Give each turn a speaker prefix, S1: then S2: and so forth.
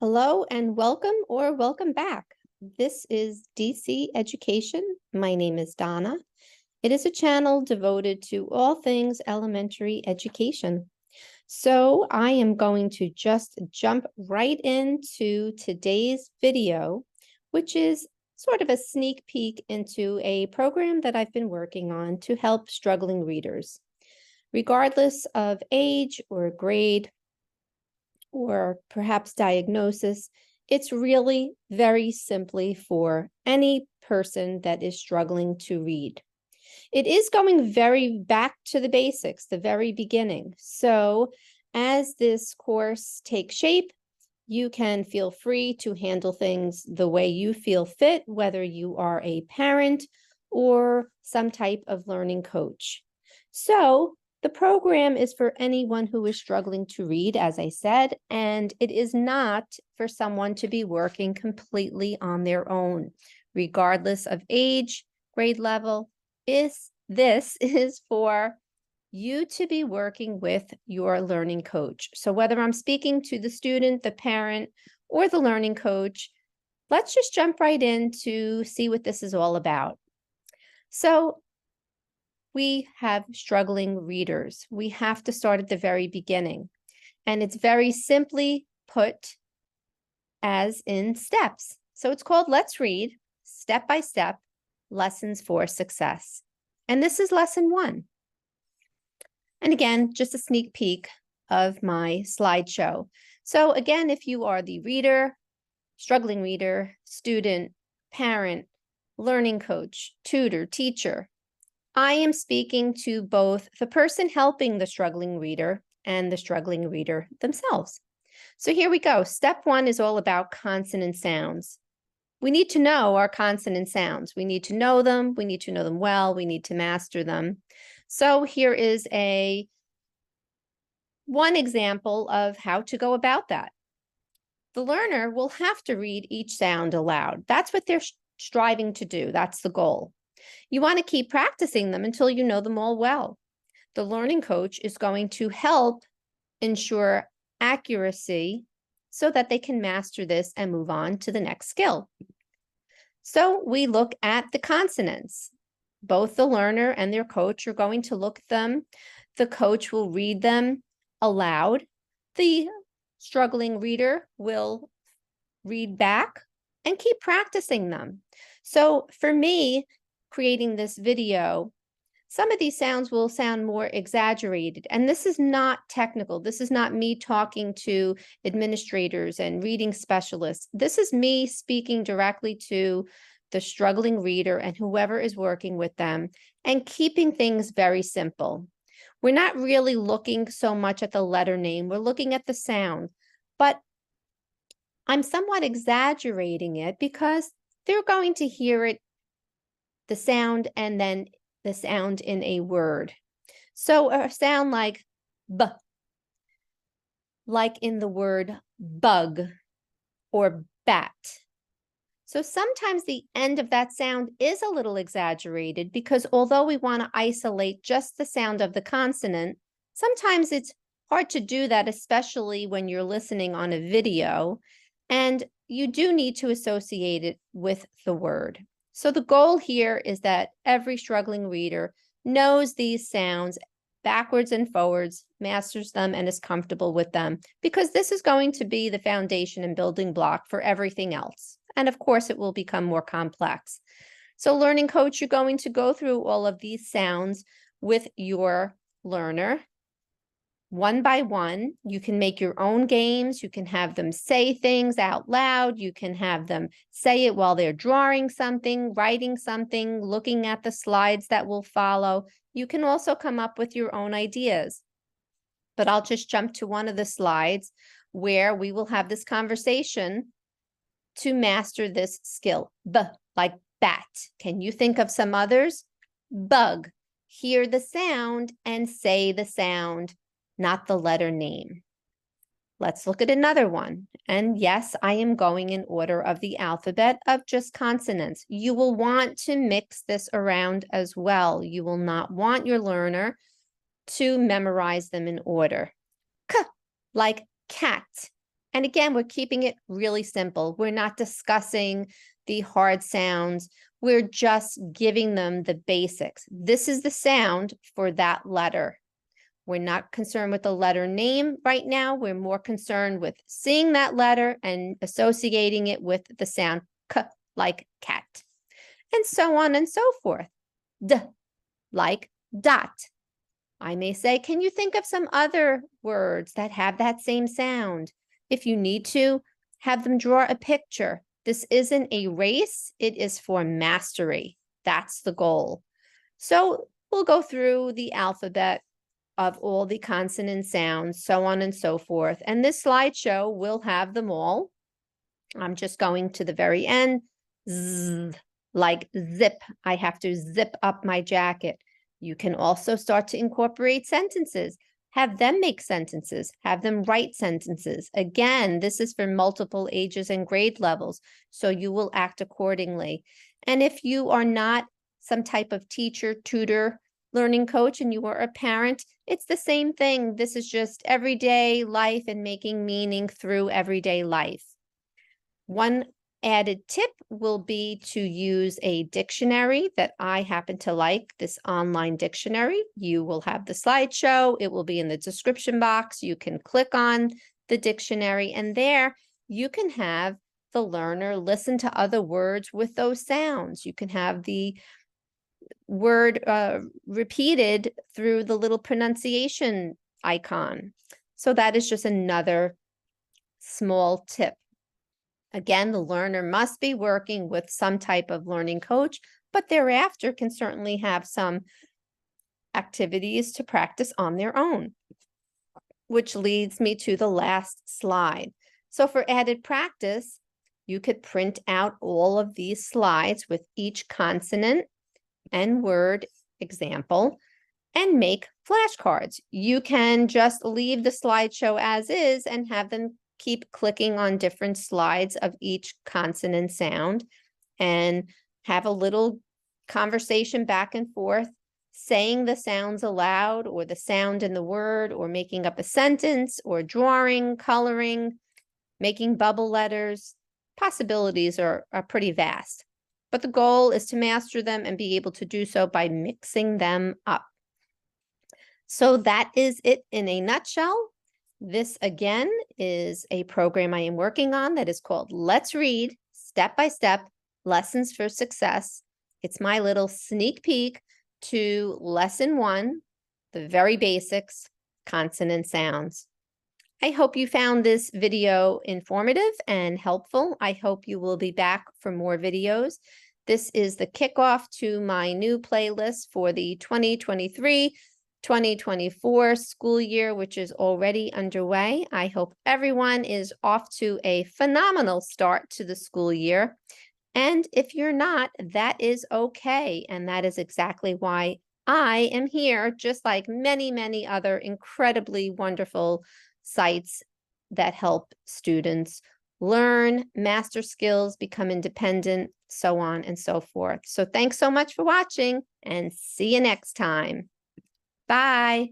S1: Hello and welcome or welcome back. This is DC Education. My name is Donna. It is a channel devoted to all things elementary education. So I am going to just jump right into today's video, which is sort of a sneak peek into a program that I've been working on to help struggling readers. Regardless of age or grade, or perhaps diagnosis, it's really very simply for any person that is struggling to read. It is going very back to the basics, the very beginning. So as this course takes shape, you can feel free to handle things the way you feel fit, whether you are a parent or some type of learning coach. So the program is for anyone who is struggling to read, as I said, and it is not for someone to be working completely on their own, regardless of age, grade level. This is for you to be working with your learning coach. So whether I'm speaking to the student, the parent, or the learning coach, let's just jump right in to see what this is all about. So we have struggling readers. We have to start at the very beginning. And it's very simply put as in steps. So it's called Let's Read, Step by Step, Lessons for Success. And this is lesson 1. And again, just a sneak peek of my slideshow. So again, if you are the reader, struggling reader, student, parent, learning coach, tutor, teacher, I am speaking to both the person helping the struggling reader and the struggling reader themselves. So here we go. Step 1 is all about consonant sounds. We need to know our consonant sounds. We need to know them. We need to know them well. We need to master them. So here is one example of how to go about that. The learner will have to read each sound aloud. That's what they're striving to do. That's the goal. You want to keep practicing them until you know them all well. The learning coach is going to help ensure accuracy so that they can master this and move on to the next skill. So we look at the consonants. Both the learner and their coach are going to look at them. The coach will read them aloud. The struggling reader will read back and keep practicing them. So for me, creating this video, some of these sounds will sound more exaggerated, and this is not technical. This is not me talking to administrators and reading specialists. This is me speaking directly to the struggling reader and whoever is working with them and keeping things very simple. We're not really looking so much at the letter name. We're looking at the sound, but I'm somewhat exaggerating it because they're going to hear it, the sound, and then the sound in a word. So a sound like b, like in the word bug or bat. So sometimes the end of that sound is a little exaggerated because although we want to isolate just the sound of the consonant, sometimes it's hard to do that, especially when you're listening on a video, and you do need to associate it with the word. So the goal here is that every struggling reader knows these sounds backwards and forwards, masters them, and is comfortable with them, because this is going to be the foundation and building block for everything else. And of course, it will become more complex. So learning coach, you're going to go through all of these sounds with your learner. One by one, you can make your own games. You can have them say things out loud. You can have them say it while they're drawing something, writing something, looking at the slides that will follow. You can also come up with your own ideas. But I'll just jump to one of the slides where we will have this conversation to master this skill. B, like bat. Can you think of some others? Bug. Hear the sound and say the sound, not the letter name. Let's look at another one. And yes, I am going in order of the alphabet of just consonants. You will want to mix this around as well. You will not want your learner to memorize them in order. K, like cat. And again, we're keeping it really simple. We're not discussing the hard sounds. We're just giving them the basics. This is the sound for that letter. We're not concerned with the letter name right now. We're more concerned with seeing that letter and associating it with the sound k, like cat, and so on and so forth. D, like dot. I may say, can you think of some other words that have that same sound? If you need to, have them draw a picture. This isn't a race, it is for mastery. That's the goal. So we'll go through the alphabet of all the consonant sounds, so on and so forth. And this slideshow will have them all. I'm just going to the very end. Z, like zip. I have to zip up my jacket. You can also start to incorporate sentences. Have them make sentences. Have them write sentences. Again, this is for multiple ages and grade levels, so you will act accordingly. And if you are not some type of teacher, tutor, learning coach, and you are a parent, it's the same thing. This is just everyday life and making meaning through everyday life. One added tip will be to use a dictionary that I happen to like, this online dictionary. You will have the slideshow. It will be in the description box. You can click on the dictionary, and there you can have the learner listen to other words with those sounds. You can have the word repeated through the little pronunciation icon. So that is just another small tip. Again, the learner must be working with some type of learning coach, but thereafter can certainly have some activities to practice on their own, which leads me to the last slide. So for added practice, you could print out all of these slides with each consonant and word example and make flashcards. You can just leave the slideshow as is and have them keep clicking on different slides of each consonant sound and have a little conversation back and forth, saying the sounds aloud or the sound in the word, or making up a sentence, or drawing, coloring, making bubble letters. Possibilities are pretty vast, but the goal is to master them and be able to do so by mixing them up. So that is it in a nutshell. This, again, is a program I am working on that is called Let's Read, Step-by-Step Lessons for Success. It's my little sneak peek to Lesson 1, the very basics, consonant sounds. I hope you found this video informative and helpful. I hope you will be back for more videos. This is the kickoff to my new playlist for the 2023-2024 school year, which is already underway. I hope everyone is off to a phenomenal start to the school year. And if you're not, that is okay. And that is exactly why I am here, just like many, many other incredibly wonderful sites that help students learn, master skills, become independent, so on and so forth. So thanks so much for watching, and see you next time. Bye.